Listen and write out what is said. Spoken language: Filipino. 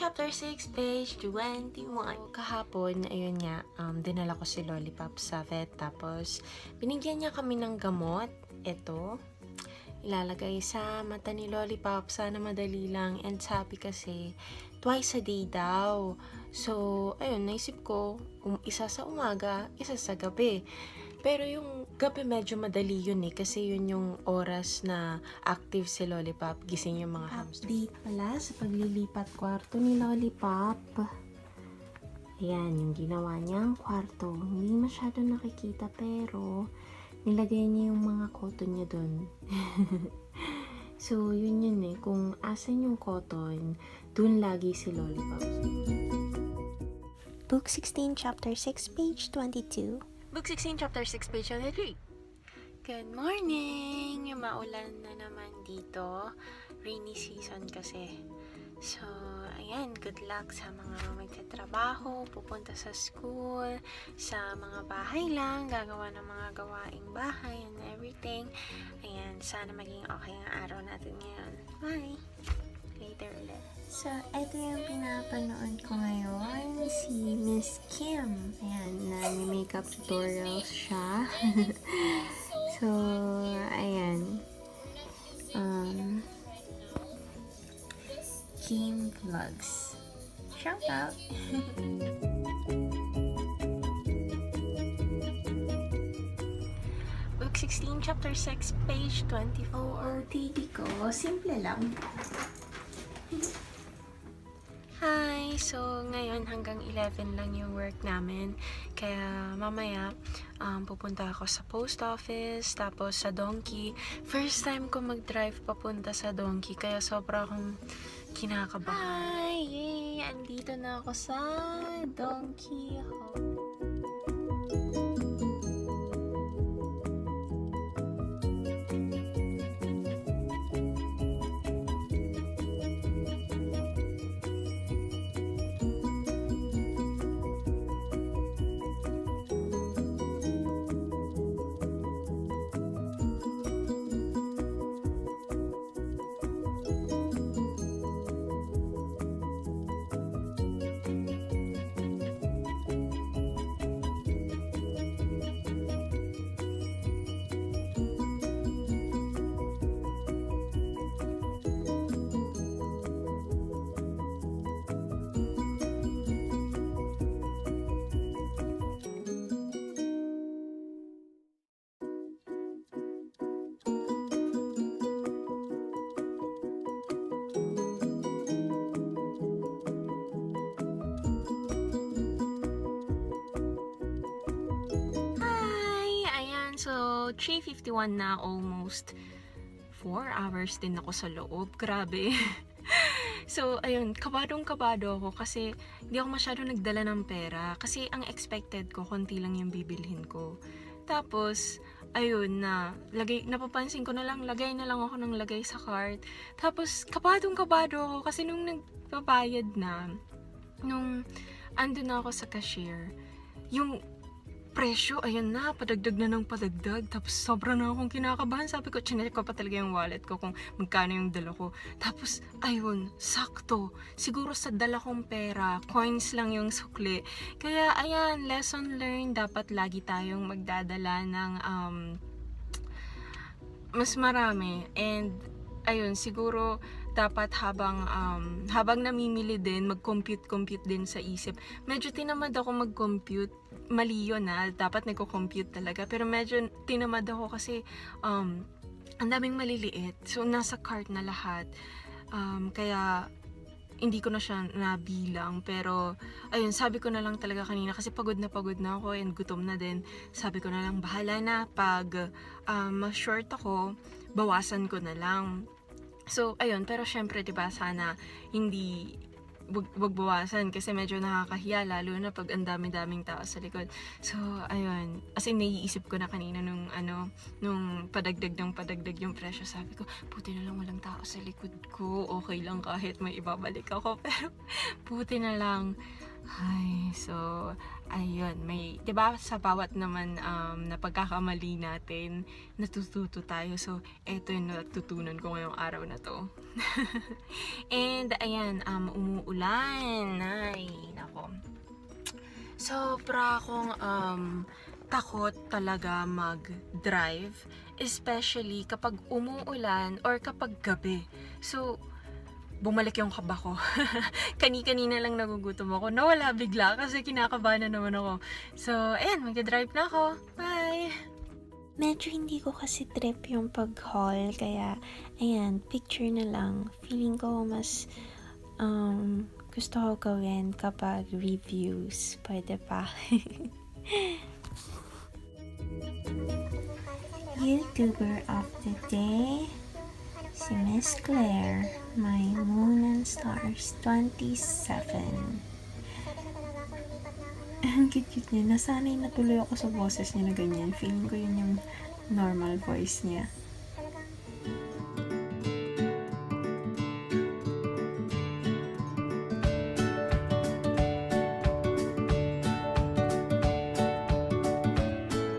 chapter 6, page 21. Kahapon, ayun nga, dinala ko si Lollipop sa vet. Tapos, binigyan niya kami ng gamot. Ito, ilalagay sa mata ni Lollipop. Sana madali lang. And sabi kasi, twice a day daw. So, ayun, naisip ko, isa sa umaga, isa sa gabi. Pero yung gabi medyo madali yun kasi yun yung oras na active si Lollipop, gising yung mga hamster. Update pala sa paglilipat kwarto ni Lollipop. Ayan, yung ginawa niyang kwarto. Hindi masyado nakikita pero nilagay niya yung mga cotton niya dun. So, yun kung asan yung cotton, dun lagi si Lollipop. Book 16, Chapter 6, page 22. Book 16, Chapter 6, page 23. Good morning! Maulan na naman dito. Rainy season kasi. So, ayan, good luck sa mga magtatrabaho, pupunta sa school, sa mga bahay lang, gagawa ng mga gawaing bahay and everything. Ayan, sana maging okay ang araw natin ngayon. Bye! Later ulit. So, ito yung pinapanood ko ngayon, si Miss Kim. Ayan, nag-makeup tutorials siya. So, ayan. Kim Vlogs. Shout out! Book 16, Chapter 6, page 24. OOTD ko, simple lang. Hi! So, ngayon hanggang 11 lang yung work namin. Kaya mamaya, pupunta ako sa post office, tapos sa Donkey. First time ko mag-drive papunta sa Donkey, kaya sobra akong kinakabahan. Hi! Yay! Andito na ako sa Donkey Hall. So, 3:51 na, almost 4 hours din ako sa loob. Grabe. So, ayun, kabadong-kabado ako kasi hindi ako masyado nagdala ng pera. Kasi ang expected ko, konti lang yung bibilhin ko. Tapos, ayun napapansin ko na lang, lagay na lang ako ng lagay sa cart. Tapos, kabadong-kabado ako kasi nung nagbabayad na, nung andun na ako sa cashier, yung presyo, ayan na, padagdag na ng padagdag. Tapos sobra na akong kinakabahan. Sabi ko, chinek ko pa talaga yung wallet ko kung magkano yung dala ko. Tapos, ayun, sakto. Siguro sa dala kong pera, coins lang yung sukli. Kaya, ayan, lesson learned. Dapat lagi tayong magdadala ng mas marami. And, ayun, siguro dapat habang namimili din, mag-compute din sa isip. Medyo tinamad ako mag-compute. Mali yun dapat nagko-compute talaga. Pero medyo tinamad ako kasi ang daming maliliit. So, nasa cart na lahat. Kaya, hindi ko na siya nabilang. Pero, ayun, sabi ko na lang talaga kanina kasi pagod na ako and gutom na din. Sabi ko na lang, bahala na. Pag ma-short ako, bawasan ko na lang. So, ayun, pero syempre, diba, sana hindi wag bawasan kasi medyo nakakahiya lalo na pag ang dami-daming tao sa likod. So, ayun, as in naiisip ko na kanina nung padagdag yung presyo, sabi ko, buti na lang walang tao sa likod ko, okay lang kahit may ibabalik ako, pero buti na lang Ay, so, ayun, may, 'di ba sa bawat naman na pagkakamali natin, natututo tayo. So, eto yung natutunan ko ngayong araw na to. And, ayan, umuulan. Ay, nako. Sobra akong takot talaga mag-drive, especially kapag umuulan or kapag gabi. So, bumalik yung kaba ko. Kani-kanina lang nagugutom ako. Nawala bigla kasi kinakabahan na naman ako. So, ayan, mag-drive na ako. Bye! Medyo hindi ko kasi trip yung pag-haul, kaya, ayan, picture na lang. Feeling ko mas gusto ko gawin kapag reviews. Pwede pa. YouTuber of the day, si Miss Claire, my Moon and Stars 27. Ang cute niya. Nasanay na tuloy ako sa boses niya na ganyan. Feeling ko yun yung normal voice niya.